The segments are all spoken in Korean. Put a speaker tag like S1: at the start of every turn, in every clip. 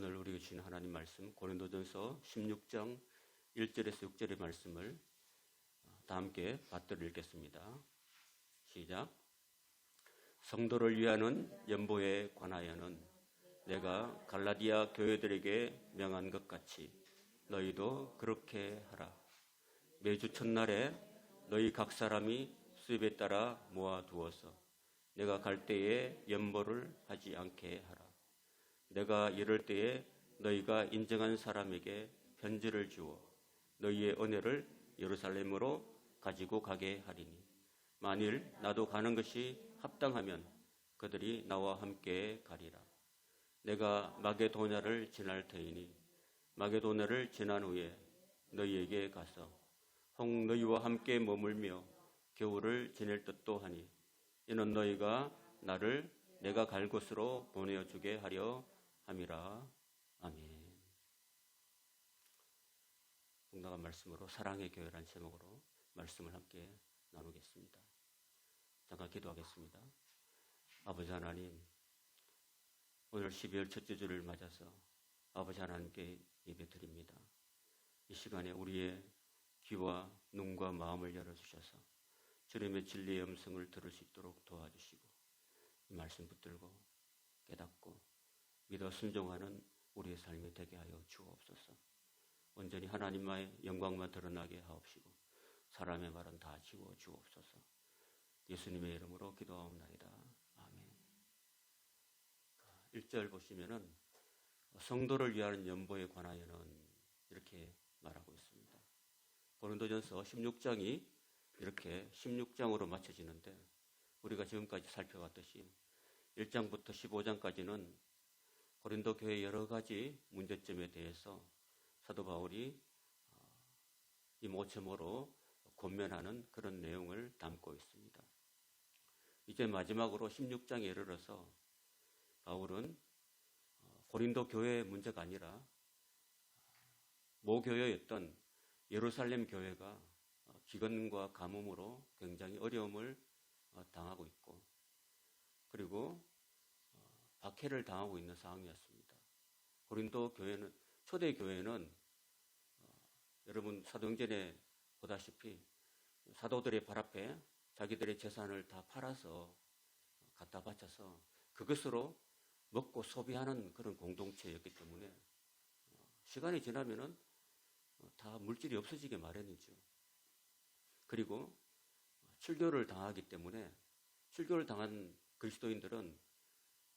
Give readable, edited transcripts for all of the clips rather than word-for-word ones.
S1: 오늘 우리가 주신 하나님 말씀 고린도전서 16장 1절에서 6절의 말씀을 다 함께 받들어 읽겠습니다. 시작. 성도를 위하는 연보에 관하여는 내가 갈라디아 교회들에게 명한 것 같이 너희도 그렇게 하라. 매주 첫날에 너희 각 사람이 수입에 따라 모아두어서 내가 갈 때에 연보를 하지 않게 하라. 내가 이럴 때에 너희가 인정한 사람에게 편지를 주어 너희의 은혜를 예루살렘으로 가지고 가게 하리니 만일 나도 가는 것이 합당하면 그들이 나와 함께 가리라. 내가 마게도냐를 지날 터이니 마게도냐를 지난 후에 너희에게 가서 혹 너희와 함께 머물며 겨울을 지낼 듯도 하니 이는 너희가 나를 내가 갈 곳으로 보내어주게 하려 함이라. 아멘. 공당한 말씀으로 사랑의 교회라는 제목으로 말씀을 함께 나누겠습니다. 잠깐 기도하겠습니다. 아버지 하나님, 오늘 12월 첫째 주를 맞아서 아버지 하나님께 예배드립니다. 이 시간에 우리의 귀와 눈과 마음을 열어주셔서 주님의 진리의 음성을 들을 수 있도록 도와주시고 이 말씀 붙들고 깨닫고 믿어 순종하는 우리의 삶이 되게 하여 주옵소서. 온전히 하나님의 영광만 드러나게 하옵시고 사람의 말은 다 지워 주옵소서. 예수님의 이름으로 기도하옵나이다. 아멘. 1절 보시면은 성도를 위하는 연보에 관하여는 이렇게 말하고 있습니다. 고린도전서 16장이 이렇게 16장으로 맞춰지는데 우리가 지금까지 살펴봤듯이 1장부터 15장까지는 고린도 교회의 여러 가지 문제점에 대해서 사도 바울이 이모저모로 권면하는 그런 내용을 담고 있습니다. 이제 마지막으로 16장에 이르러서 바울은 고린도 교회의 문제가 아니라 모교회였던 예루살렘 교회가 기근과 가뭄으로 굉장히 어려움을 당하고 있고 그리고 박해를 당하고 있는 상황이었습니다. 고린도 교회는 초대 교회는 여러분 사도행전에 보다시피 사도들의 발 앞에 자기들의 재산을 다 팔아서 갖다 바쳐서 그것으로 먹고 소비하는 그런 공동체였기 때문에 시간이 지나면은 다 물질이 없어지게 마련이죠. 그리고 출교를 당하기 때문에 출교를 당한 그리스도인들은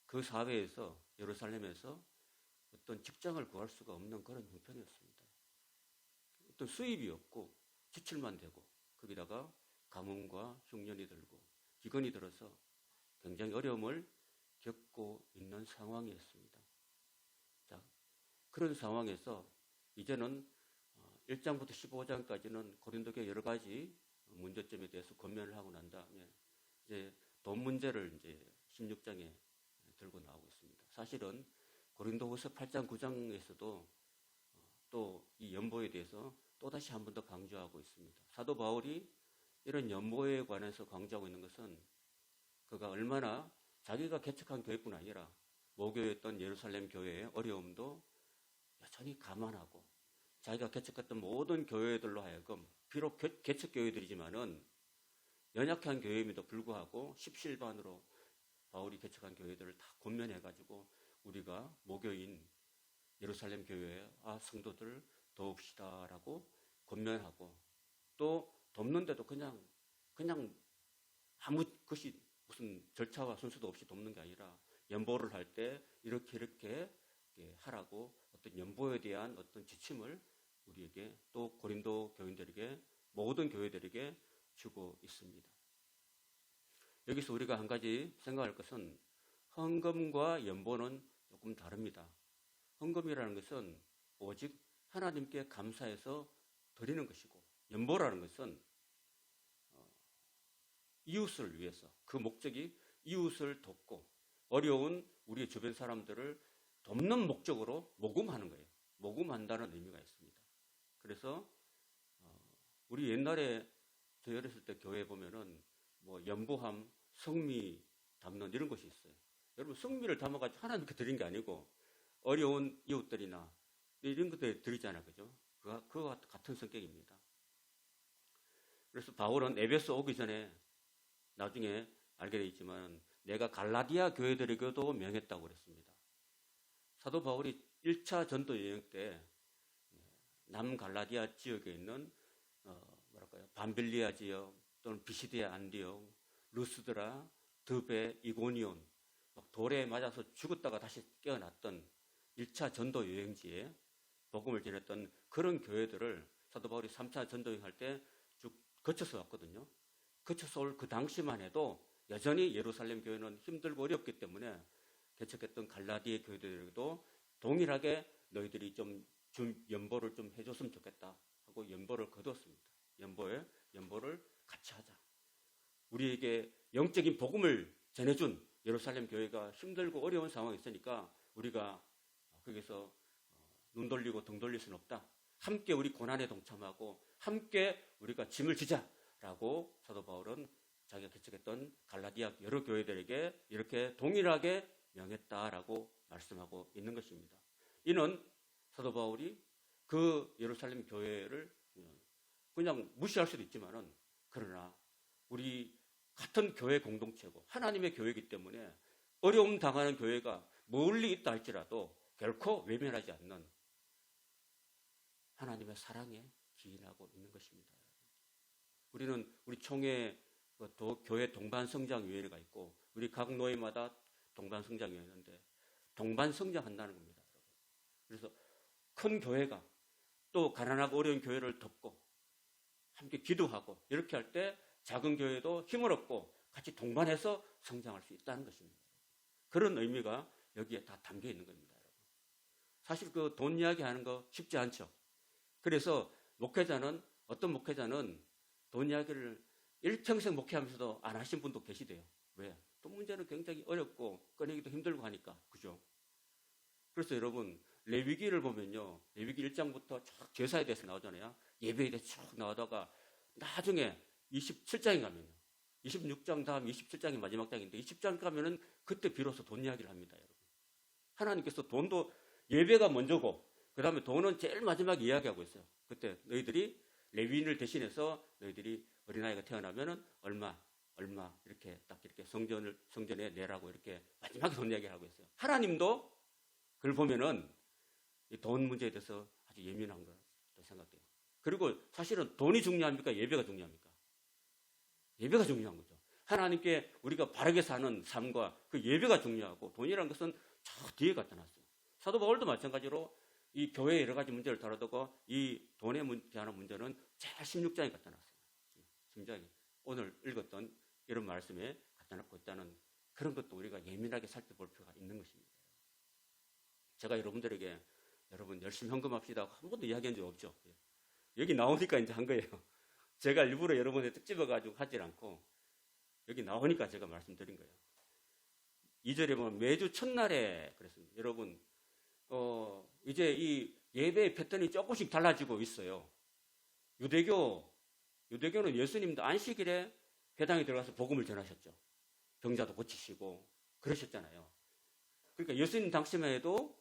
S1: 그 사회에서 예루살렘에서 어떤 직장을 구할 수가 없는 그런 형편이었습니다. 어떤 수입이 없고 지출만 되고 거기다가 가뭄과 흉년이 들고 기근이 들어서 굉장히 어려움을 겪고 있는 상황이었습니다. 자, 그런 상황에서 이제는 1장부터 15장까지는 고린도교의 여러 가지 문제점에 대해서 권면을 하고 난 다음에 이제 돈 문제를 이제 16장에 들고 나오고 있습니다. 사실은 고린도후서 8장 9장에서도 또 이 연보에 대해서 또다시 한 번 더 강조하고 있습니다. 사도 바울이 이런 연보에 관해서 강조하고 있는 것은 그가 얼마나 자기가 개척한 교회뿐 아니라 모교였던 예루살렘 교회의 어려움도 여전히 감안하고 자기가 개척했던 모든 교회들로 하여금 비록 개척 교회들이지만은 연약한 교회임에도 불구하고 십실반으로 바울이 개척한 교회들을 다 권면해가지고 우리가 모교인 예루살렘 교회의 성도들 도웁시다라고 권면하고 또 돕는데도 그냥 아무 것이 무슨 절차와 순서도 없이 돕는 게 아니라 연보를 할 때 이렇게 하라고 어떤 연보에 대한 어떤 지침을 우리에게 또 고린도 교인들에게 모든 교회들에게 주고 있습니다. 여기서 우리가 한 가지 생각할 것은 헌금과 연보는 조금 다릅니다. 헌금이라는 것은 오직 하나님께 감사해서 드리는 것이고 연보라는 것은 이웃을 위해서 그 목적이 이웃을 돕고 어려운 우리의 주변 사람들을 돕는 목적으로 모금하는 거예요. 모금한다는 의미가 있습니다. 그래서 우리 옛날에 저 어렸을 때 교회에 보면은 뭐 연보함, 성미 담는 이런 것이 있어요. 여러분 성미를 담아가지고 하나님께 드린 게 아니고 어려운 이웃들이나 이런 것들 드리잖아요. 그죠? 그와 같은 성격입니다. 그래서 바울은 에베소 오기 전에 나중에 알게 되어 있지만 내가 갈라디아 교회들에게도 명했다고 그랬습니다. 사도 바울이 1차 전도 여행 때 남갈라디아 지역에 있는 밤빌리아 지역 또는 비시디아 안디옥, 루스드라, 드베, 이고니온 돌에 맞아서 죽었다가 다시 깨어났던 1차 전도 여행지에 복음을 전했던 그런 교회들을 사도 바울이 3차 전도 여행할 때 쭉 거쳐서 왔거든요. 거쳐서 올 그 당시만 해도 여전히 예루살렘 교회는 힘들고 어렵기 때문에 개척했던 갈라디아 교회들에게도 동일하게 너희들이 좀 연보를 좀 해줬으면 좋겠다 하고 연보를 거두었습니다. 연보를 같이 하자. 우리에게 영적인 복음을 전해준 예루살렘 교회가 힘들고 어려운 상황이 있으니까 우리가 거기서 눈 돌리고 등 돌릴 수는 없다. 함께 우리 고난에 동참하고 함께 우리가 짐을 지자라고 사도 바울은 자기가 개척했던 갈라디아 여러 교회들에게 이렇게 동일하게 명했다라고 말씀하고 있는 것입니다. 이는 사도 바울이 그 예루살렘 교회를 그냥 무시할 수도 있지만은 그러나 우리 같은 교회 공동체고 하나님의 교회이기 때문에 어려움 당하는 교회가 멀리 있다 할지라도 결코 외면하지 않는 하나님의 사랑에 기인하고 있는 것입니다. 우리는 우리 총회 교회 동반성장위원회가 있고 우리 각 노예마다 동반성장위원회가 있는데 동반성장한다는 겁니다. 그래서 큰 교회가 또 가난하고 어려운 교회를 돕고 함께 기도하고 이렇게 할 때 작은 교회도 힘을 얻고 같이 동반해서 성장할 수 있다는 것입니다. 그런 의미가 여기에 다 담겨 있는 겁니다. 사실 그 돈 이야기 하는 거 쉽지 않죠. 그래서 어떤 목회자는 돈 이야기를 일평생 목회하면서도 안 하신 분도 계시대요. 왜? 돈 문제는 굉장히 어렵고 꺼내기도 힘들고 하니까. 그죠? 그래서 여러분, 레위기를 보면요. 레위기 1장부터 쭉 제사에 대해서 나오잖아요. 예배에 대해서 쭉 나오다가 나중에 27장에 가면요. 26장 다음 27장이 마지막 장인데 20장 가면은 그때 비로소 돈 이야기를 합니다. 여러분. 하나님께서 돈도 예배가 먼저고 그 다음에 돈은 제일 마지막에 이야기하고 있어요. 그때 너희들이 레위인을 대신해서 너희들이 어린아이가 태어나면은 얼마 이렇게 딱 이렇게 성전에 내라고 이렇게 마지막에 돈 이야기를 하고 있어요. 하나님도 그걸 보면은 이 돈 문제에 대해서 아주 예민한 거라고 생각돼요. 그리고 사실은 돈이 중요합니까? 예배가 중요합니까? 예배가 중요한 거죠. 하나님께 우리가 바르게 사는 삶과 그 예배가 중요하고 돈이라는 것은 저 뒤에 갖다 놨어요. 사도 바울도 마찬가지로 이 교회의 여러 가지 문제를 다루다가 이 돈에 관한 문제는 제일 16장에 갖다 놨어요. 16장에 오늘 읽었던 이런 말씀에 갖다 놓고 있다는 그런 것도 우리가 예민하게 살펴볼 필요가 있는 것입니다. 제가 여러분들에게 여러분 열심히 헌금합시다 한 번도 이야기한 적 없죠. 여기 나오니까 이제 한 거예요. 제가 일부러 여러분에 딱 집어가지고 하질 않고 여기 나오니까 제가 말씀드린 거예요. 2절에 보면 매주 첫날에 그랬습니다. 여러분 이제 이 예배의 패턴이 조금씩 달라지고 있어요. 유대교는 예수님도 안식일에 회당에 들어가서 복음을 전하셨죠. 병자도 고치시고 그러셨잖아요. 그러니까 예수님 당시만 해도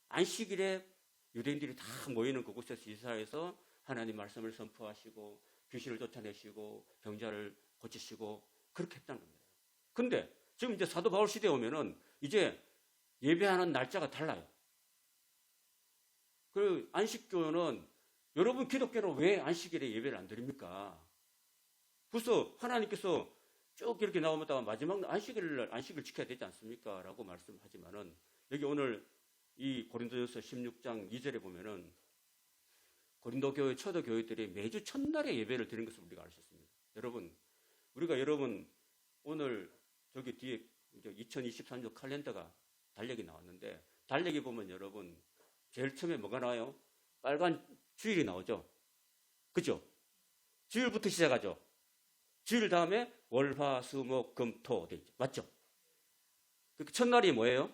S1: 안식일에 유대인들이 다 모이는 그곳에서 이스라엘에서 하나님 말씀을 선포하시고 귀신을 쫓아내시고 병자를 고치시고 그렇게 했다는 겁니다. 근데 지금 이제 사도 바울 시대에 오면은 이제 예배하는 날짜가 달라요. 그 안식교는 여러분 기독교는 왜 안식일에 예배를 안 드립니까? 벌써 하나님께서 쭉 이렇게 나오다가 마지막 안식일날 안식을 지켜야 되지 않습니까? 라고 말씀하지만은 여기 오늘 이 고린도전서 16장 2절에 보면은 고린도 교회 초대 교회들이 매주 첫날에 예배를 드리는 것을 우리가 알 수 있습니다. 여러분 오늘 저기 뒤에 2023년 칼렌더가 달력이 나왔는데 달력에 보면 여러분 제일 처음에 뭐가 나와요? 빨간 주일이 나오죠. 그죠? 주일부터 시작하죠. 주일 다음에 월, 화, 수, 목, 금, 토 돼 있죠. 맞죠? 그 첫날이 뭐예요?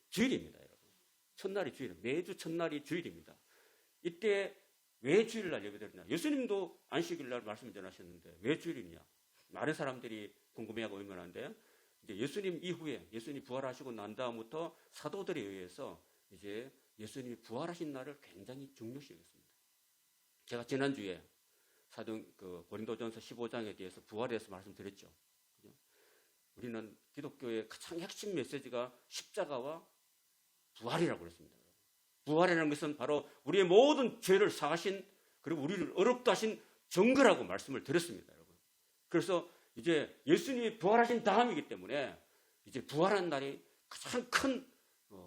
S1: 주일입니다, 여러분. 첫날이 주일. 매주 첫날이 주일입니다. 이때 왜 주일날 예배드리냐? 예수님도 안식일날 말씀을 전하셨는데 왜 주일이냐? 많은 사람들이 궁금해하고 의문하는데 이제 예수님 이후에 예수님 부활하시고 난 다음부터 사도들에 의해서 이제 예수님이 부활하신 날을 굉장히 중요시 여겼습니다. 제가 지난주에 고린도전서 15장에 대해서 부활에 대해서 말씀드렸죠. 우리는 기독교의 가장 핵심 메시지가 십자가와 부활이라고 그랬습니다. 부활이라는 것은 바로 우리의 모든 죄를 사하신, 그리고 우리를 어렵다 하신 증거라고 말씀을 드렸습니다, 여러분. 그래서 이제 예수님이 부활하신 다음이기 때문에 이제 부활한 날이 가장 큰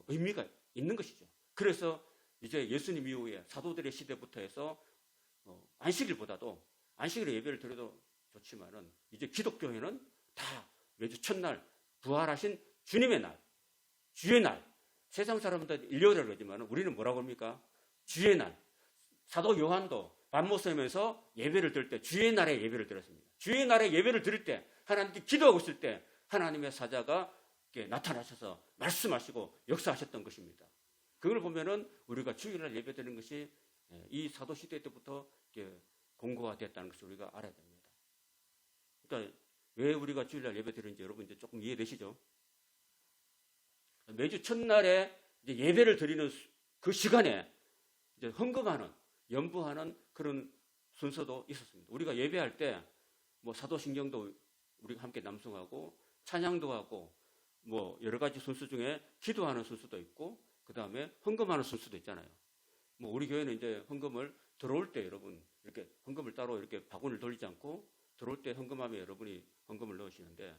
S1: 의미가 있는 것이죠. 그래서 이제 예수님 이후에 사도들의 시대부터 해서 안식일보다도 안식일에 예배를 드려도 좋지만은 이제 기독교회는 다 매주 첫날 부활하신 주님의 날, 주의 날. 세상 사람들 일요일이라고 그러지만 우리는 뭐라고 합니까? 주의 날. 사도 요한도 밤모섬에서 예배를 드릴 때 주의 날에 예배를 드렸습니다. 주의 날에 예배를 드릴 때 하나님께 기도하고 있을 때 하나님의 사자가 나타나셔서 말씀하시고 역사하셨던 것입니다. 그걸 보면은 우리가 주일날 예배 드리는 것이 이 사도 시대 때부터 공고가 됐다는 것을 우리가 알아야 됩니다. 그러니까 왜 우리가 주일날 예배 드리는지 여러분 이제 조금 이해되시죠? 매주 첫날에 이제 예배를 드리는 그 시간에 이제 헌금하는, 연부하는 그런 순서도 있었습니다. 우리가 예배할 때 뭐 사도신경도 우리가 함께 남송하고 찬양도 하고 뭐 여러 가지 순서 중에 기도하는 순서도 있고 그 다음에 헌금하는 순서도 있잖아요. 뭐 우리 교회는 이제 헌금을 들어올 때 여러분 이렇게 헌금을 따로 이렇게 바구니를 돌리지 않고 들어올 때 헌금하면 여러분이 헌금을 넣으시는데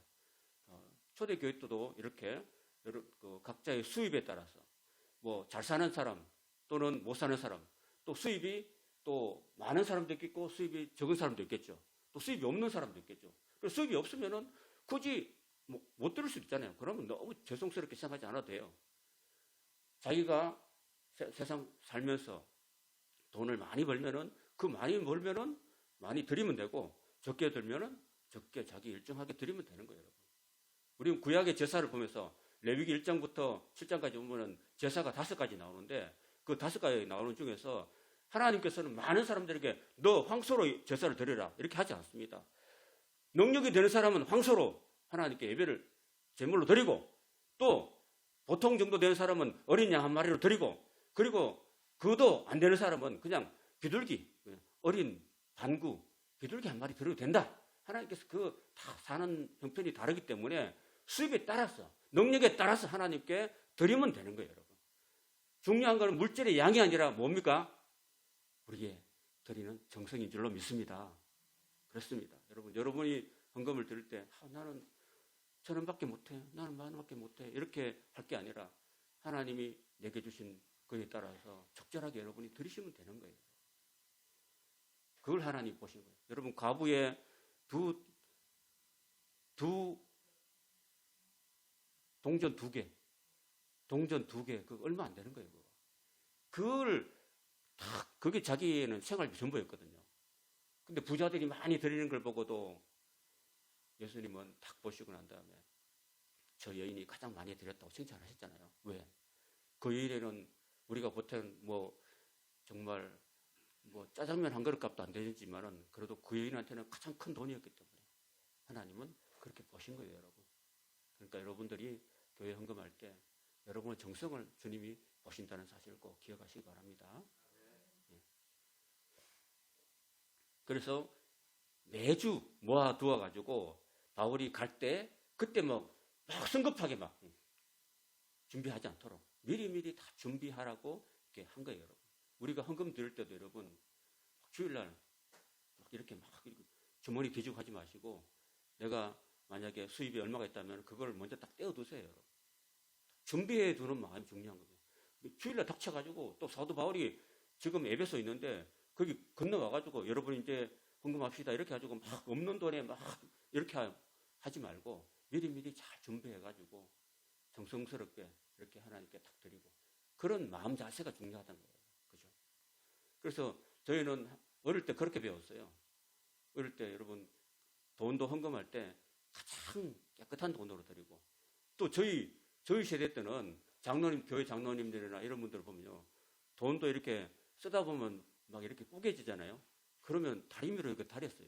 S1: 초대교회도 이렇게 각자의 수입에 따라서 뭐 잘 사는 사람 또는 못 사는 사람 또 수입이 또 많은 사람도 있겠고 수입이 적은 사람도 있겠죠. 또 수입이 없는 사람도 있겠죠. 그래서 수입이 없으면은 굳이 못 들을 수도 있잖아요. 그러면 너무 죄송스럽게 생각하지 않아도 돼요. 자기가 세상 살면서 돈을 많이 벌면은 그 많이 벌면은 많이 드리면 되고 적게 들면은 적게 자기 일정하게 드리면 되는 거예요, 여러분. 우리는 구약의 제사를 보면서 레위기 1장부터 7장까지 보면은 제사가 5가지 나오는데 그 5가지 나오는 중에서 하나님께서는 많은 사람들에게 너 황소로 제사를 드려라 이렇게 하지 않습니다. 능력이 되는 사람은 황소로 하나님께 예배를 제물로 드리고 또 보통 정도 되는 사람은 어린 양 한 마리로 드리고 그리고 그도 안 되는 사람은 그냥 비둘기, 어린 반구, 비둘기 한 마리 드려도 된다. 하나님께서 다 사는 형편이 다르기 때문에 수입에 따라서 능력에 따라서 하나님께 드리면 되는 거예요, 여러분. 중요한 것은 물질의 양이 아니라 뭡니까? 우리의 드리는 정성인 줄로 믿습니다. 그렇습니다. 여러분이 헌금을 드릴 때 나는 1,000원밖에 못해, 나는 10,000원밖에 못해 이렇게 할 게 아니라 하나님이 내게 주신 그에 따라서 적절하게 여러분이 드리시면 되는 거예요. 그걸 하나님 보신 거예요. 여러분 과부의 동전 두 개, 그거 얼마 안 되는 거예요. 그게 자기는 생활비 전부였거든요. 근데 부자들이 많이 드리는 걸 보고도 예수님은 딱 보시고 난 다음에 저 여인이 가장 많이 드렸다고 칭찬하셨잖아요. 왜? 그 일에는 우리가 보통 정말 짜장면 한 그릇 값도 안 되지만은 그래도 그 여인한테는 가장 큰 돈이었기 때문에 하나님은 그렇게 보신 거예요, 여러분. 그러니까 여러분들이 교회 헌금할 때 여러분의 정성을 주님이 보신다는 사실을 꼭 기억하시기 바랍니다. 예. 그래서 매주 모아두어 가지고 바울이 갈 때 그때 막 성급하게 준비하지 않도록 미리미리 다 준비하라고 이렇게 한 거예요, 여러분. 우리가 헌금 드릴 때도 여러분 주일날 이렇게 주머니 뒤지고 하지 마시고 내가 만약에 수입이 얼마가 있다면 그걸 먼저 딱 떼어두세요, 여러분. 준비해 두는 마음이 중요한 거예요. 주일날 닥쳐가지고 또 사도 바울이 지금 에베소 있는데 거기 건너와가지고 여러분 이제 헌금합시다 이렇게 해가지고 막 없는 돈에 막 이렇게 하지 말고 미리미리 잘 준비해가지고 정성스럽게 이렇게 하나님께 탁 드리고 그런 마음 자세가 중요하다는 거예요. 그죠? 그래서 저희는 어릴 때 그렇게 배웠어요. 어릴 때 여러분 돈도 헌금할 때 가장 깨끗한 돈으로 드리고 또 저희 세대 때는 교회 장로님들이나 이런 분들 보면요. 돈도 이렇게 쓰다 보면 막 이렇게 뿌개지잖아요. 그러면 다리미로 이렇게 다렸어요.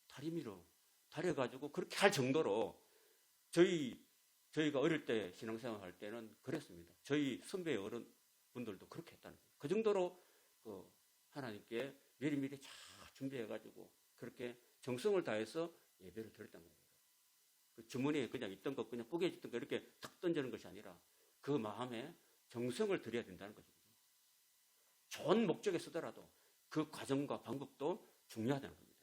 S1: 다리미로 다려가지고 그렇게 할 정도로 저희 저희가 어릴 때 신앙생활 할 때는 그랬습니다. 저희 선배 어른분들도 그렇게 했다는 거예요. 그 정도로 하나님께 미리미리 잘 준비해가지고 그렇게 정성을 다해서 예배를 드렸단 거예요. 그 주머니에 그냥 있던 거 그냥 뿌개졌던 거 이렇게 탁 던지는 것이 아니라 그 마음에 정성을 들여야 된다는 거죠. 좋은 목적에 쓰더라도 그 과정과 방법도 중요하다는 겁니다.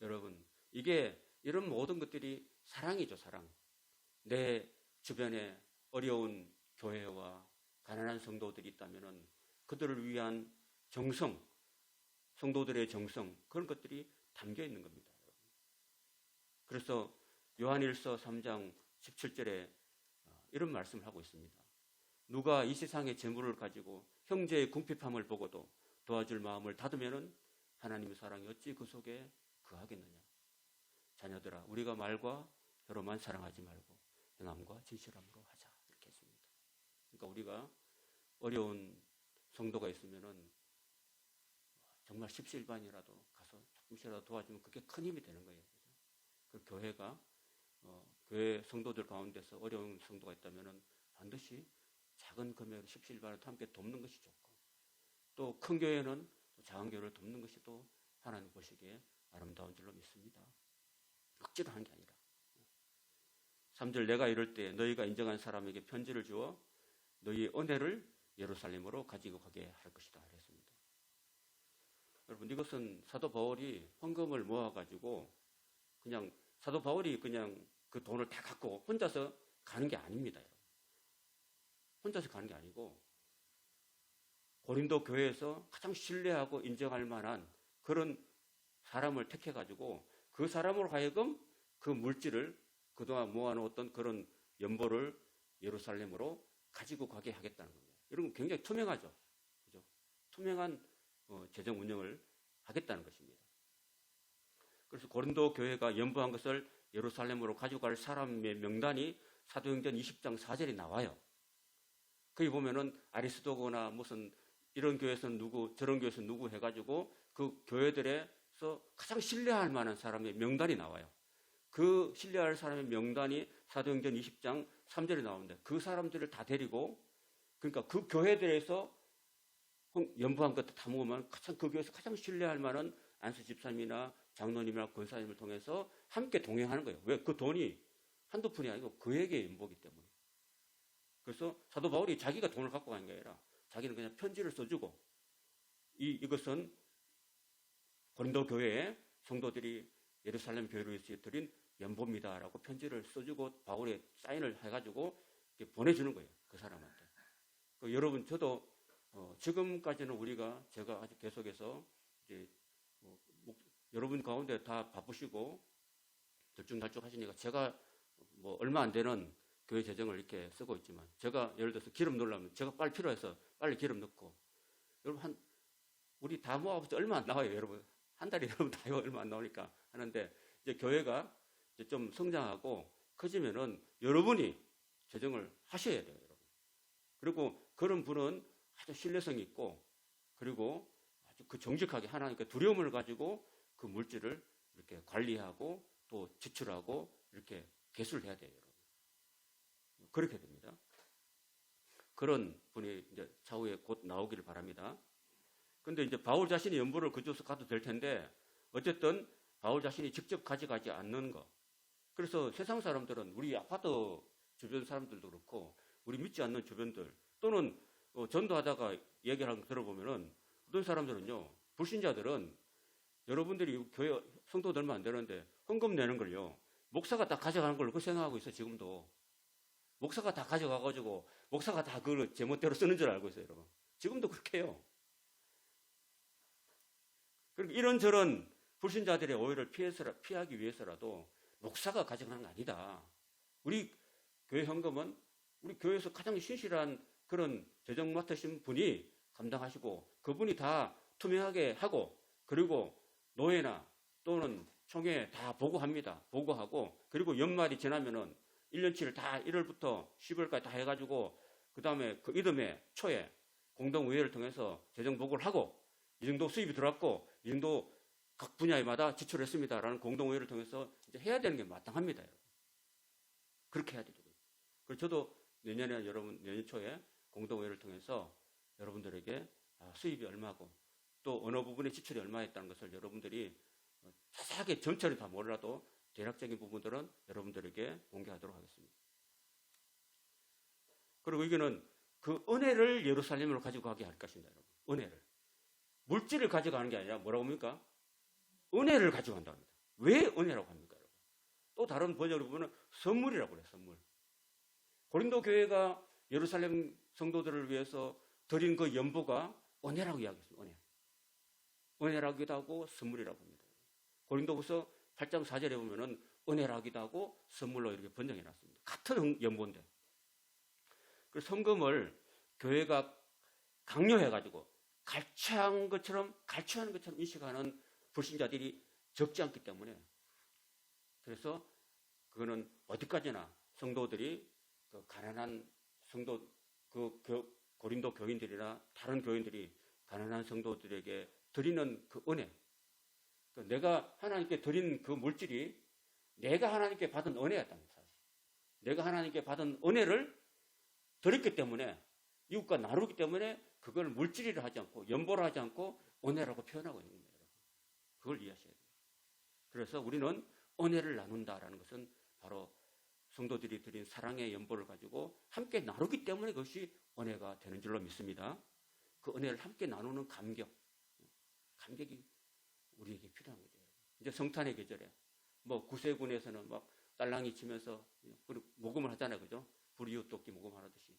S1: 여러분, 이런 모든 것들이 사랑이죠, 사랑. 내 주변에 어려운 교회와 가난한 성도들이 있다면 그들을 위한 정성, 성도들의 정성, 그런 것들이 담겨 있는 겁니다. 그래서 요한일서 3장 17절에 이런 말씀을 하고 있습니다. 누가 이 세상의 재물을 가지고 형제의 궁핍함을 보고도 도와줄 마음을 닫으면 하나님의 사랑이 어찌 그 속에 거하겠느냐. 자녀들아, 우리가 말과 혀로만 사랑하지 말고 행함과 진실함으로 하자. 이렇게 했습니다. 그러니까 우리가 어려운 성도가 있으면은 정말 십시일반이라도 가서 조금씩이라도 도와주면 그게 큰 힘이 되는 거예요. 그 교회가 교회 성도들 가운데서 어려운 성도가 있다면은 반드시 작은 금액 십시일반을 함께 돕는 것이 좋고, 또 큰 교회는 또 작은 교회를 돕는 것이 또 하나님 보시기에 아름다운 줄로 믿습니다. 억지로 하는 게 아니라. 3절 내가 이럴 때 너희가 인정한 사람에게 편지를 주어 너희의 은혜를 예루살렘으로 가지고 가게 할 것이다 그랬습니다. 여러분, 이것은 사도 바울이 헌금을 모아가지고 그냥 사도 바울이 그냥 그 돈을 다 갖고 혼자서 가는 게 아닙니다. 혼자서 가는 게 아니고 고린도 교회에서 가장 신뢰하고 인정할 만한 그런 사람을 택해가지고 그 사람으로 하여금 그 물질을 그동안 모아놓았던 그런 연보를 예루살렘으로 가지고 가게 하겠다는 겁니다. 이런 건 굉장히 투명하죠. 그죠? 투명한 재정 운영을 하겠다는 것입니다. 그래서 고린도 교회가 연보한 것을 예루살렘으로 가지고 갈 사람의 명단이 사도행전 20장 4절에 나와요. 거기 보면은 아리스도거나 무슨 이런 교회에서는 누구, 저런 교회에서는 누구 해가지고 그 교회들에서 가장 신뢰할 만한 사람의 명단이 나와요. 그 신뢰할 사람의 명단이 사도행전 20장 3절에 나오는데 그 사람들을 다 데리고, 그러니까 그 교회들에서 연부한 것도 다 모으면 가장 그 교회에서 가장 신뢰할 만한 안수 집사님이나 장로님이나 권사님을 통해서 함께 동행하는 거예요. 왜? 그 돈이 한두 푼이 아니고 그에게 연보기 때문에. 그래서 사도 바울이 자기가 돈을 갖고 가는 게 아니라 자기는 그냥 편지를 써주고 이것은 고린도 교회에 성도들이 예루살렘 교회로 드린 연보입니다라고 편지를 써주고 바울의 사인을 해가지고 보내주는 거예요. 그 사람한테. 여러분, 저도 지금까지는 제가 아주 계속해서 이제 여러분 가운데 다 바쁘시고 들쭉날쭉 하시니까 제가 얼마 안 되는 교회 재정을 이렇게 쓰고 있지만, 제가 예를 들어서 기름 넣으려면 제가 빨리 필요해서 빨리 기름 넣고, 여러분 우리 다 모아보자 얼마 안 나와요. 여러분 한 달에 여러분 다 얼마 안 나오니까 하는데, 이제 교회가 이제 좀 성장하고 커지면은 여러분이 재정을 하셔야 돼요, 여러분. 그리고 그런 분은 아주 신뢰성이 있고, 그리고 아주 그 정직하게 하나님께 두려움을 가지고 그 물질을 이렇게 관리하고 또 지출하고 이렇게 계수를 해야 돼요, 여러분. 그렇게 됩니다. 그런 분이 이제 차후에 곧 나오기를 바랍니다. 근데 이제 바울 자신이 연보를 그쪽에서 가도 될 텐데, 어쨌든 바울 자신이 직접 가져가지 않는 거. 그래서 세상 사람들은, 우리 아파트 주변 사람들도 그렇고 우리 믿지 않는 주변들, 또는 전도하다가 얘기를 들어보면은 어떤 사람들은요, 불신자들은 여러분들이 교회 성도 얼마 안 되는데 헌금 내는 걸요, 목사가 다 가져가는 걸로 그 생각하고 있어요. 지금도 목사가 다 가져가가지고 목사가 다 그걸 제멋대로 쓰는 줄 알고 있어요, 여러분. 지금도 그렇게 해요. 그리고 이런저런 불신자들의 오해를 피하기 위해서라도 목사가 가져가는 거 아니다. 우리 교회 헌금은 우리 교회에서 가장 신실한 그런 재정 맡으신 분이 감당하시고, 그분이 다 투명하게 하고, 그리고 노회나 또는 총회 다 보고합니다. 보고하고, 그리고 연말이 지나면은 1년치를 다 1월부터 10월까지 다 해가지고 그 다음에 그 이듬해 초에 공동의회를 통해서 재정 보고를 하고, 이 정도 수입이 들어왔고 이 정도 각 분야마다 지출했습니다라는 공동의회를 통해서 이제 해야 되는 게 마땅합니다. 그렇게 해야 되죠. 그래서 저도 내년 초에 공동회의를 통해서 여러분들에게 수입이 얼마고 또 어느 부분에 지출이 얼마였다는 것을 여러분들이 자세하게 전체를 다 몰라도 대략적인 부분들은 여러분들에게 공개하도록 하겠습니다. 그리고 이거는 그 은혜를 예루살렘으로 가지고 가게 할 것입니다. 여러분. 은혜를. 물질을 가져가는 게 아니라 뭐라고 합니까? 은혜를 가지고 간다고 합니다. 왜 은혜라고 합니까? 여러분? 또 다른 번역을 보면 선물이라고 그래요. 선물. 고린도 교회가 예루살렘 성도들을 위해서 드린 그 연보가 은혜라고 이야기했습니다. 은혜. 은혜라기도 하고 선물이라고 합니다. 고린도후서 8장 4절에 보면은 은혜라기도 하고 선물로 이렇게 번역해 놨습니다. 같은 연보인데. 그 성금을 교회가 강요해가지고 갈취하는 것처럼 인식하는 불신자들이 적지 않기 때문에 그래서 그거는 어디까지나 성도들이 그 가난한 성도 고린도 교인들이나 다른 교인들이 가난한 성도들에게 드리는 그 은혜, 내가 하나님께 드린 그 물질이 내가 하나님께 받은 은혜였다는 사실. 내가 하나님께 받은 은혜를 드렸기 때문에 이웃과 나누기 때문에 그걸 물질이라 하지 않고 연보라 하지 않고 은혜라고 표현하고 있는 거예요. 그걸 이해하셔야 돼요. 그래서 우리는 은혜를 나눈다라는 것은 바로 성도들이 드린 사랑의 연보를 가지고 함께 나누기 때문에 그것이 은혜가 되는 줄로 믿습니다. 그 은혜를 함께 나누는 감격이 우리에게 필요한 거죠. 이제 성탄의 계절에 뭐 구세군에서는 막 딸랑이 치면서 모금을 하잖아요. 그죠? 불이웃 돕기 모금하듯이.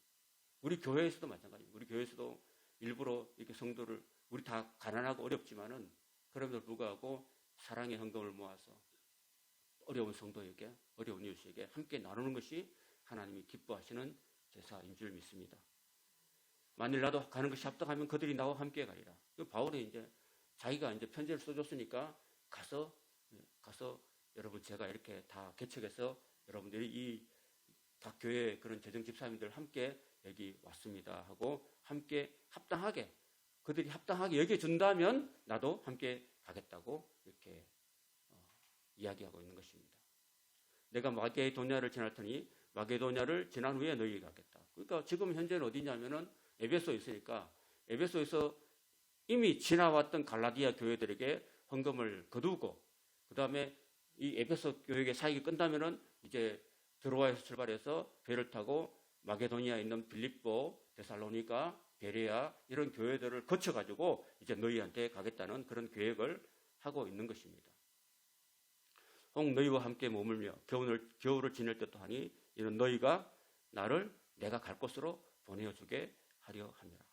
S1: 우리 교회에서도 마찬가지입니다. 우리 교회에서도 일부러 이렇게 성도를 우리 다 가난하고 어렵지만은 그럼에도 불구하고 사랑의 헌금을 모아서 어려운 성도에게 어려운 이웃에게 함께 나누는 것이 하나님이 기뻐하시는 제사인 줄 믿습니다. 만일 나도 가는 것이 합당하면 그들이 나와 함께 가리라. 바울이 이제 자기가 이제 편지를 써줬으니까 가서 여러분 제가 이렇게 다 개척해서 여러분들이 이 각 교회 그런 재정 집사님들 함께 여기 왔습니다 하고 함께 합당하게 그들이 합당하게 여겨준다면 나도 함께 가겠다고 이렇게 이야기하고 있는 것입니다. 내가 마게도냐를 지날 테니 마게도냐를 지난 후에 너희에게 가겠다. 그러니까 지금 현재는 어디냐면은 에베소에 있으니까 에베소에서 이미 지나왔던 갈라디아 교회들에게 헌금을 거두고 그 다음에 이 에베소 교회의 사역이 끝나면은 이제 드로아에서 출발해서 배를 타고 마게도니아에 있는 빌립보, 데살로니가, 베레아 이런 교회들을 거쳐가지고 이제 너희한테 가겠다는 그런 계획을 하고 있는 것입니다. 혹 너희와 함께 머물며 겨울을 지낼 듯도 하니 이는 너희가 나를 내가 갈 곳으로 보내어주게 하려 함이라.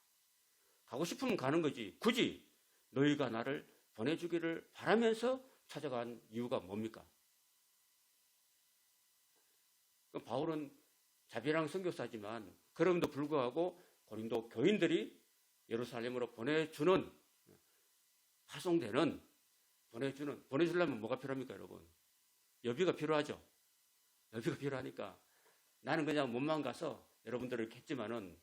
S1: 가고 싶으면 가는 거지 굳이 너희가 나를 보내주기를 바라면서 찾아간 이유가 뭡니까? 바울은 자비랑 선교사지만 그럼에도 불구하고 고린도 교인들이 예루살렘으로 보내주려면 뭐가 필요합니까, 여러분? 여비가 필요하죠. 여비가 필요하니까 나는 그냥 몸만 가서 여러분들을 이렇게 했지만은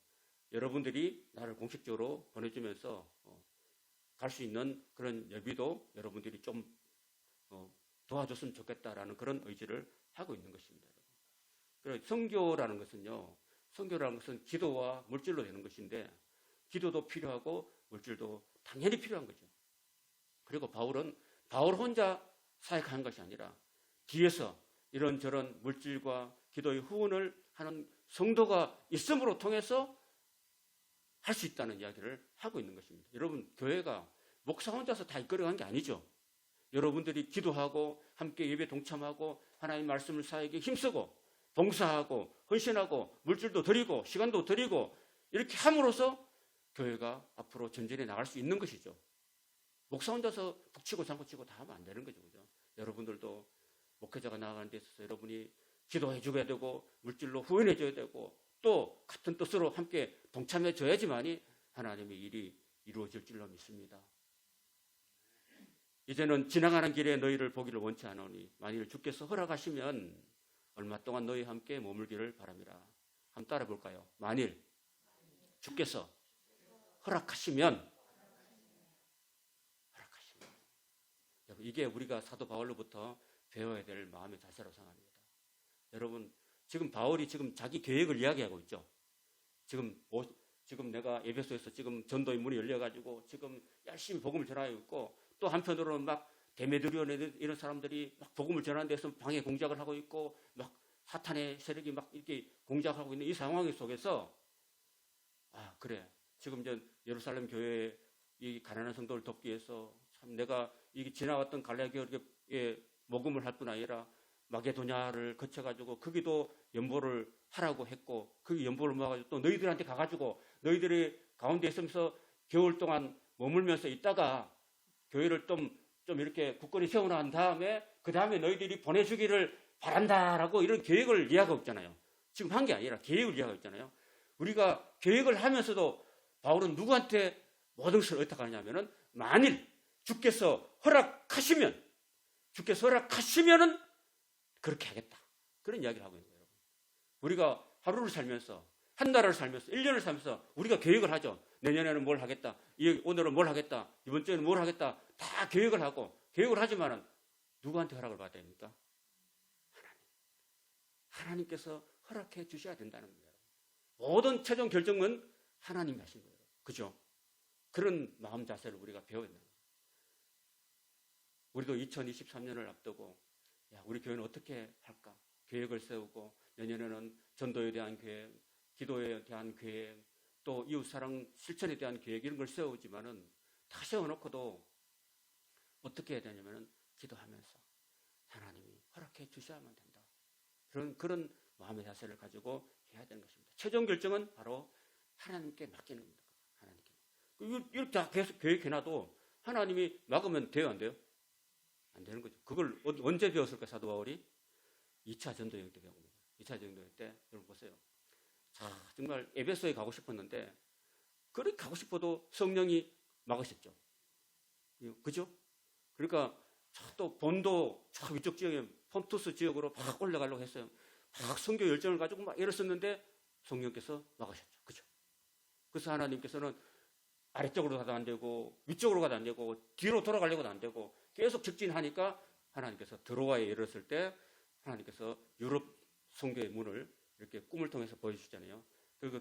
S1: 여러분들이 나를 공식적으로 보내주면서 갈 수 있는 그런 여비도 여러분들이 좀 도와줬으면 좋겠다라는 그런 의지를 하고 있는 것입니다. 선교라는 것은 기도와 물질로 되는 것인데 기도도 필요하고 물질도 당연히 필요한 거죠. 그리고 바울 혼자 사역한 것이 아니라 뒤에서 이런저런 물질과 기도의 후원을 하는 성도가 있음으로 통해서 할 수 있다는 이야기를 하고 있는 것입니다. 여러분, 교회가 목사 혼자서 다 이끌어간 게 아니죠. 여러분들이 기도하고 함께 예배 동참하고 하나님 말씀을 사역에 힘쓰고 봉사하고 헌신하고 물질도 드리고 시간도 드리고 이렇게 함으로써 교회가 앞으로 전진해 나갈 수 있는 것이죠. 목사 혼자서 북치고 장구치고 다 하면 안 되는 거죠. 그죠? 여러분들도 목회자가 나아가는 데 있어서 여러분이 기도해 줘야 되고 물질로 후원해 줘야 되고 또 같은 뜻으로 함께 동참해 줘야지만이 하나님의 일이 이루어질 줄로 믿습니다. 이제는 지나가는 길에 너희를 보기를 원치 않으니 만일 주께서 허락하시면 얼마 동안 너희와 함께 머물기를 바랍니다. 한번 따라 볼까요? 만일 주께서 허락하시면 이게 우리가 사도 바울로부터 배워야 될 마음의 자세라고 생각합니다. 여러분, 지금 바울이 지금 자기 계획을 이야기하고 있죠. 지금 내가 에베소에서 지금 전도의 문이 열려가지고 지금 열심히 복음을 전하고 있고, 또 한편으로는 막 데메드리오 이런 사람들이 막 복음을 전하는 데서 방해 공작을 하고 있고, 막 사탄의 세력이 막 이렇게 공작하고 있는 이 상황 속에서, 그래, 지금 전 예루살렘 교회에 이 가난한 성도를 돕기 위해서 참 내가 이 지나왔던 갈라디아 교회에 복음을 할 뿐 아니라 마게도냐를 거쳐가지고 거기도 연보를 하라고 했고, 그 연보를 모아가지고 또 너희들한테 가가지고 너희들이 가운데 있으면서 겨울 동안 머물면서 있다가 교회를 좀 이렇게 굳건히 세워놓은 다음에 그 다음에 너희들이 보내주기를 바란다라고 이런 계획을 이야기하고 있잖아요. 지금 한 게 아니라 계획을 이야기하고 있잖아요. 우리가 계획을 하면서도 바울은 누구한테 모든 것을 의탁하냐면은, 만일 주께서 허락하시면은 그렇게 하겠다. 그런 이야기를 하고 있는 거예요. 우리가 하루를 살면서, 한 달을 살면서, 1년을 살면서 우리가 계획을 하죠. 내년에는 뭘 하겠다. 오늘은 뭘 하겠다. 이번 주에는 뭘 하겠다. 다 계획을 하지만은 누구한테 허락을 받아야 됩니까? 하나님께서 허락해 주셔야 된다는 거예요. 모든 최종 결정은 하나님이 하신 거예요. 그죠? 그런 마음 자세를 우리가 배워야 된다. 우리도 2023년을 앞두고, 우리 교회는 어떻게 할까? 계획을 세우고, 내년에는 전도에 대한 계획, 기도에 대한 계획, 또 이웃사랑 실천에 대한 계획, 이런 걸 세우지만은 다 세워놓고도 어떻게 해야 되냐면은 기도하면서 하나님이 허락해 주셔야만 된다. 그런 마음의 자세를 가지고 해야 되는 것입니다. 최종 결정은 바로 하나님께 맡기는 겁니다. 하나님께. 이렇게 다 계속 계획해놔도 하나님이 막으면 돼요, 안 돼요? 안 되는 거죠. 그걸 언제 배웠을까, 사도 바울이? 2차 전도여행 때 배운 겁니다. 2차 전도여행 때, 여러분 보세요. 정말 에베소에 가고 싶었는데, 그렇게 가고 싶어도 성령이 막으셨죠. 그죠? 그러니까, 또 본도 위쪽 지역에, 폰투스 지역으로 막 올라가려고 했어요. 막 선교 열정을 가지고 막 이랬었는데, 성령께서 막으셨죠. 그죠? 그래서 하나님께서는 아래쪽으로 가도 안 되고, 위쪽으로 가도 안 되고, 뒤로 돌아가려고도 안 되고, 계속 직진하니까 하나님께서 드로아에 이르렀을 때 하나님께서 유럽 선교의 문을 이렇게 꿈을 통해서 보여주시잖아요. 그리고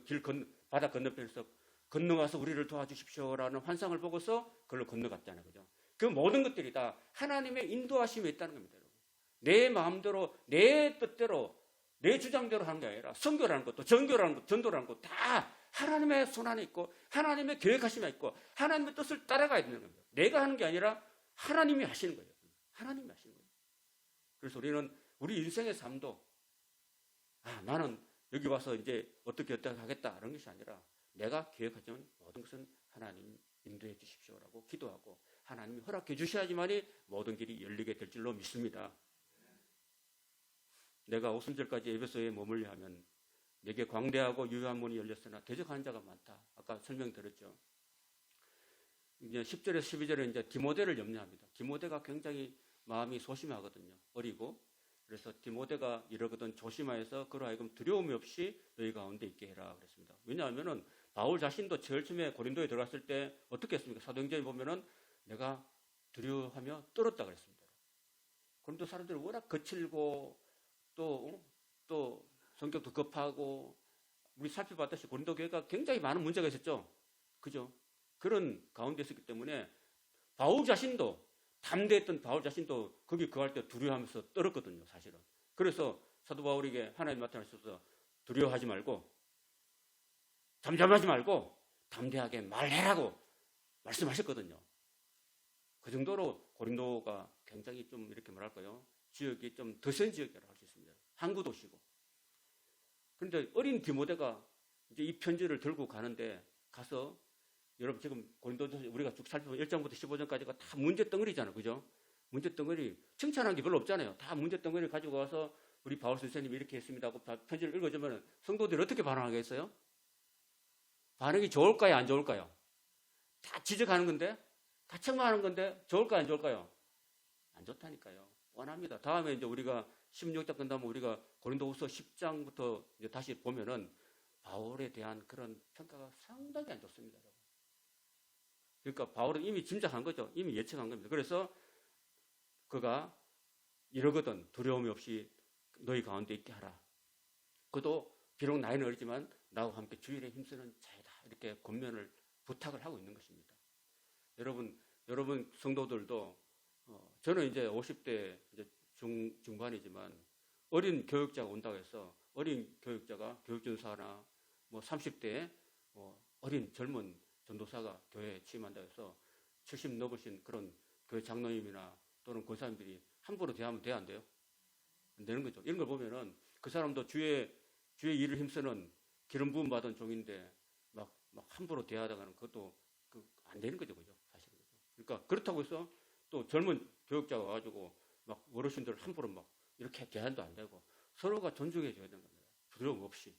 S1: 바다 건너편에서 건너가서 우리를 도와주십시오라는 환상을 보고서 그걸로 건너갔잖아요. 그죠? 그 모든 것들이 다 하나님의 인도하심에 있다는 겁니다. 여러분. 내 마음대로, 내 뜻대로, 내 주장대로 하는 게 아니라 선교라는 것도, 전교라는 것도, 전도라는 것도 다 하나님의 손 안에 있고, 하나님의 계획하심에 있고, 하나님의 뜻을 따라가야 되는 겁니다. 내가 하는 게 아니라 하나님이 하시는 거예요. 하나님이 하시는 거예요. 그래서 우리는 우리 인생의 삶도, 나는 여기 와서 이제 어떻게 하겠다, 이런 것이 아니라 내가 계획하지만 모든 것은 하나님 인도해 주십시오라고 기도하고, 하나님이 허락해 주셔야지만이 모든 길이 열리게 될 줄로 믿습니다. 내가 오순절까지 에베소에 머물려 하면 내게 광대하고 유효한 문이 열렸으나 대적하는 자가 많다. 아까 설명드렸죠. 이제 10절에서 12절에 이제 디모데를 염려합니다. 디모데가 굉장히 마음이 소심하거든요. 어리고. 그래서 디모데가 이러거든 조심하여서 그로 하여금 두려움이 없이 너희 가운데 있게 해라 그랬습니다. 왜냐하면은 바울 자신도 제일 처음에 고린도에 들어갔을 때 어떻게 했습니까? 사도행전에 보면은 내가 두려워하며 떨었다 그랬습니다. 고린도 사람들이 워낙 거칠고 또 성격도 급하고, 우리 살펴봤듯이 고린도 교회가 굉장히 많은 문제가 있었죠. 그죠? 그런 가운데 있었기 때문에 바울 자신도, 담대했던 바울 자신도 거기 거할 때 두려워하면서 떨었거든요, 사실은. 그래서 사도 바울에게 하나님 나타나셔서 두려워하지 말고, 잠잠하지 말고 담대하게 말해라고 말씀하셨거든요. 그 정도로 고린도가 굉장히 좀 이렇게 뭐랄까요, 지역이 좀 더 센 지역이라고 할 수 있습니다. 항구 도시고. 그런데 어린 디모데가 이제 이 편지를 들고 가는데, 가서 여러분 지금 고린도전서 우리가 쭉 살펴보면 1장부터 15장까지가 다 문제덩어리잖아요. 그죠? 문제덩어리, 칭찬한 게 별로 없잖아요. 다 문제덩어리를 가지고 와서 우리 바울 선생님이 이렇게 했습니다 하고 편지를 읽어주면 성도들이 어떻게 반응하겠어요? 반응이 좋을까요? 안 좋을까요? 다 지적하는 건데, 다 책망하는 건데 좋을까요? 안 좋을까요? 안 좋다니까요. 원합니다. 다음에 이제 우리가 16장 끝나면 우리가 고린도후서 10장부터 이제 다시 보면은 바울에 대한 그런 평가가 상당히 안 좋습니다. 그러니까 바울은 이미 짐작한 거죠. 이미 예측한 겁니다. 그래서 그가 이러거든 두려움이 없이 너희 가운데 있게 하라. 그도 비록 나이는 어리지만 나와 함께 주일에 힘쓰는 자이다. 이렇게 권면을 부탁을 하고 있는 것입니다. 여러분 성도들도 저는 이제 50대 이제 중반이지만 어린 교육자가 온다고 해서 어린 교육자가 교육전사나 뭐 30대에 어린 젊은 전도사가 교회에 취임한다고 해서 70 넘으신 그런 교회 장로님이나 또는 권사님들이 함부로 대하면 돼야 안 돼요? 안 되는 거죠. 이런 걸 보면은 그 사람도 주의 일을 힘쓰는 기름 부음 받은 종인데 막 함부로 대하다가는 그것도 안 되는 거죠, 그죠? 사실은. 그러니까 그렇다고 해서 또 젊은 교육자가 와가지고 막 어르신들 함부로 막 이렇게 대한도 안 되고 서로가 존중해 줘야 되는 겁니다. 두려움 없이.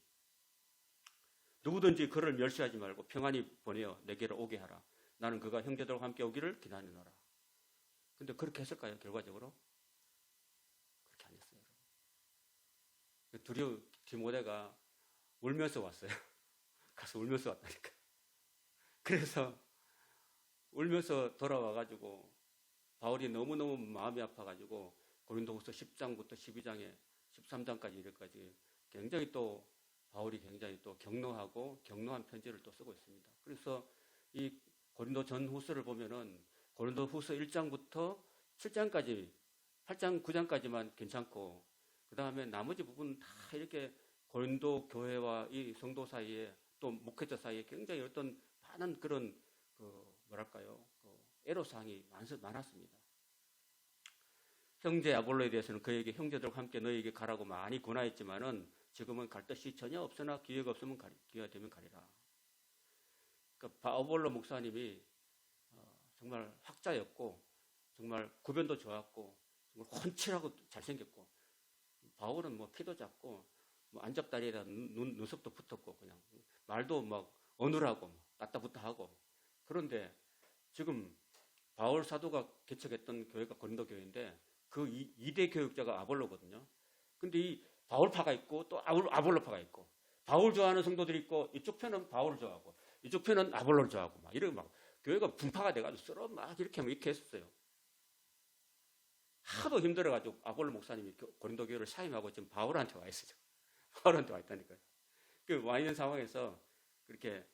S1: 누구든지 그를 멸시하지 말고 평안히 보내어 내게로 오게 하라. 나는 그가 형제들과 함께 오기를 기다리노라. 근데 그렇게 했을까요, 결과적으로? 그렇게 안 했어요. 두려워 디모데가 울면서 왔어요. 가서 울면서 왔다니까. 그래서 울면서 돌아와가지고 바울이 너무너무 마음이 아파가지고 고린도후서 10장부터 12장에 13장까지 이렇게까지 굉장히 또 바울이 굉장히 또 격노한 편지를 또 쓰고 있습니다. 그래서 이 고린도 전후서를 보면은 고린도후서 1장부터 7장까지 8장 9장까지만 괜찮고 그 다음에 나머지 부분 다 이렇게 고린도 교회와 이 성도 사이에 또 목회자 사이에 굉장히 어떤 많은 그런 애로사항이 많았습니다. 형제 아볼로에 대해서는 그에게 형제들과 함께 너에게 가라고 많이 권하였지만은 지금은 갈 뜻이 전혀 없으나 기회가 없으면 기회가 되면 가리라. 그러니까 아볼로 목사님이 정말 학자였고 정말 구변도 좋았고 정말 훤칠하고 잘생겼고 바울은 뭐 키도 작고 뭐 안적다리에다 눈썹도 붙었고 그냥 말도 막 어눌하고 따따붙다 하고 그런데 지금 바울 사도가 개척했던 교회가 고린도 교회인데 그 2대 교육자가 아볼로거든요. 근데 이 바울파가 있고 또 아볼로파가 있고 바울 좋아하는 성도들이 있고 이쪽 편은 바울을 좋아하고 이쪽 편은 아볼로를 좋아하고 막 이렇게 막 교회가 분파가 돼가지고 서로 막 이렇게 했었어요. 하도 힘들어가지고 아볼로 목사님이 고린도 교회를 사임하고 지금 바울한테 와 있어요. 바울한테 와 있다니까요. 그 와 있는 상황에서 그렇게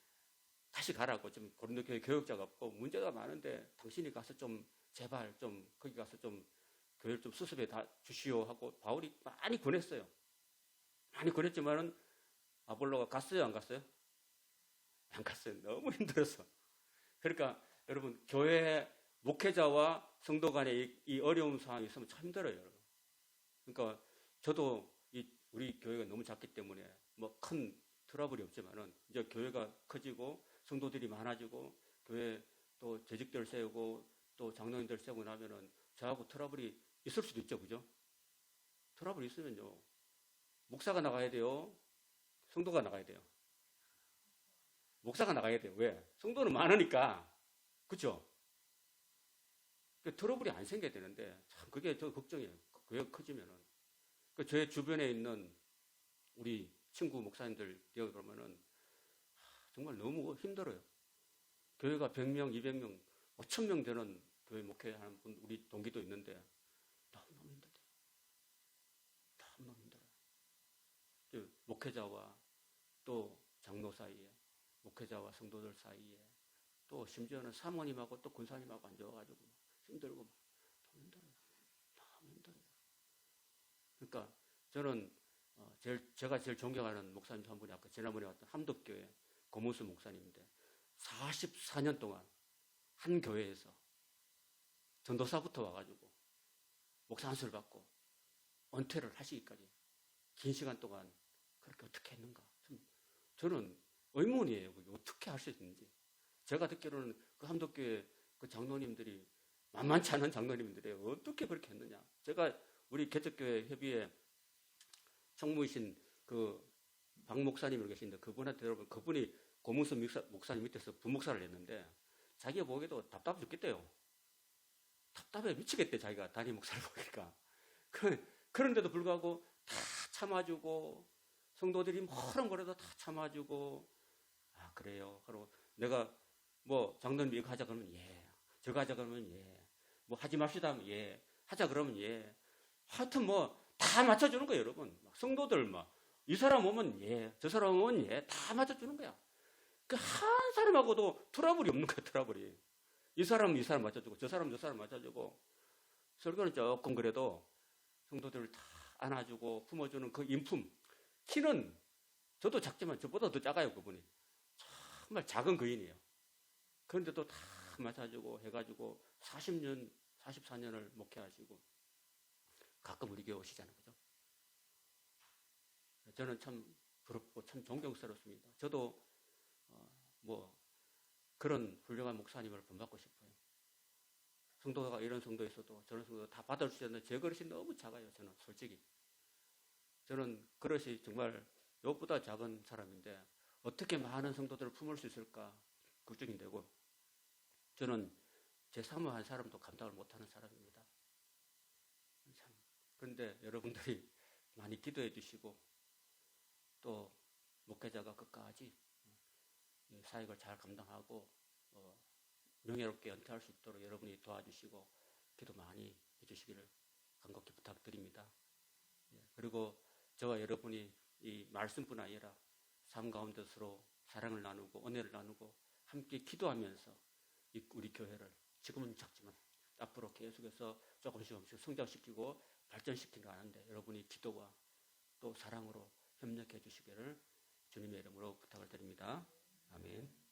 S1: 다시 가라고 지금 고린도 교회 교육자가 없고 문제가 많은데 당신이 가서 좀 제발 좀 거기 가서 좀 교회를 좀 수습해 다 주시오 하고 바울이 많이 권했어요. 많이 권했지만은 아볼로가 갔어요, 안 갔어요? 안 갔어요. 너무 힘들었어. 그러니까 여러분 교회 목회자와 성도 간의 이 어려운 상황이 있으면 참 힘들어요, 여러분. 그러니까 저도 우리 교회가 너무 작기 때문에 뭐 큰 트러블이 없지만은 이제 교회가 커지고 성도들이 많아지고 교회 또 재직들 세우고 또 장로님들 세우고 나면은 저하고 트러블이 있을 수도 있죠, 그죠? 트러블이 있으면요 목사가 나가야 돼요, 성도가 나가야 돼요. 목사가 나가야 돼요. 왜? 성도는 많으니까, 그렇죠? 트러블이 안 생겨야 되는데 참 그게 저 걱정이에요. 교회가 커지면은 저의 주변에 있는 우리 친구 목사님들 되어 보면은 정말 너무 힘들어요. 교회가 100명, 200명, 5,000명 되는 교회 목회하는 분, 우리 동기도 있는데 너무너무 힘들어요. 너무너무 힘들어요. 목회자와 또 장로 사이에, 목회자와 성도들 사이에, 또 심지어는 사모님하고 또 군사님하고 앉아가지고 힘들고 너무 힘들어요. 너무 힘들어요. 그러니까 저는 제가 제일 존경하는 목사님 한 분이 아까 지난번에 왔던 함덕교회 고무수 목사님인데 44년 동안 한 교회에서 전도사부터 와가지고 목사 안수를 받고 은퇴를 하시기까지 긴 시간 동안 그렇게 어떻게 했는가? 저는 의문이에요. 그게 어떻게 할 수 있는지. 제가 듣기로는 그 함덕교회 그 장로님들이 만만치 않은 장로님들이에요. 어떻게 그렇게 했느냐? 제가 우리 개척교회 협의회 총무이신 그 박 목사님이 계신데 그분한테 들어보면 그분이 고문수 목사님 밑에서 부목사를 했는데 자기가 보기에도 답답해 죽겠대요. 답답해 미치겠대, 자기가 담임 목사를 보니까. 그런데도 불구하고 다 참아주고 성도들이 뭐라 뭐라도 다 참아주고 아 그래요. 그리고 내가 뭐 장로님 이거 하자 그러면 예, 저거 하자 그러면 예, 뭐 하지 맙시다 하면 예, 하자 그러면 예. 하여튼 뭐 다 맞춰주는 거예요, 여러분. 성도들 막 이 사람 오면 예, 저 사람 오면 예, 다 맞아주는 거야. 그 한 사람하고도 트러블이 없는 거야, 트러블이. 이 사람은 이 사람 맞아주고, 저 사람은 저 사람 맞아주고, 설교는 조금 그래도 성도들을 다 안아주고 품어주는 그 인품. 키는 저도 작지만 저보다 더 작아요, 그분이. 정말 작은 거인이에요. 그런데도 다 맞아주고 해가지고 40년, 44년을 목회하시고 가끔 우리 교회 오시잖아요. 그죠? 저는 참 부럽고 참 존경스럽습니다. 저도 뭐 그런 훌륭한 목사님을 본받고 싶어요. 성도가 이런 성도 있어도 저런 성도 다 받을 수 있는 제 그릇이 너무 작아요. 저는 솔직히. 저는 그릇이 정말 이것보다 작은 사람인데 어떻게 많은 성도들을 품을 수 있을까 걱정이 되고 저는 제 사모한 사람도 감당을 못하는 사람입니다. 참. 그런데 여러분들이 많이 기도해 주시고 또 목회자가 끝까지 사역을 잘 감당하고 명예롭게 은퇴할 수 있도록 여러분이 도와주시고 기도 많이 해주시기를 간곡히 부탁드립니다. 그리고 저와 여러분이 이 말씀뿐 아니라 삶 가운데 서로 사랑을 나누고 은혜를 나누고 함께 기도하면서 우리 교회를 지금은 작지만 앞으로 계속해서 조금씩 성장시키고 발전시키는 거 아는데 여러분이 기도와 또 사랑으로 협력해 주시기를 주님의 이름으로 부탁을 드립니다. 아멘.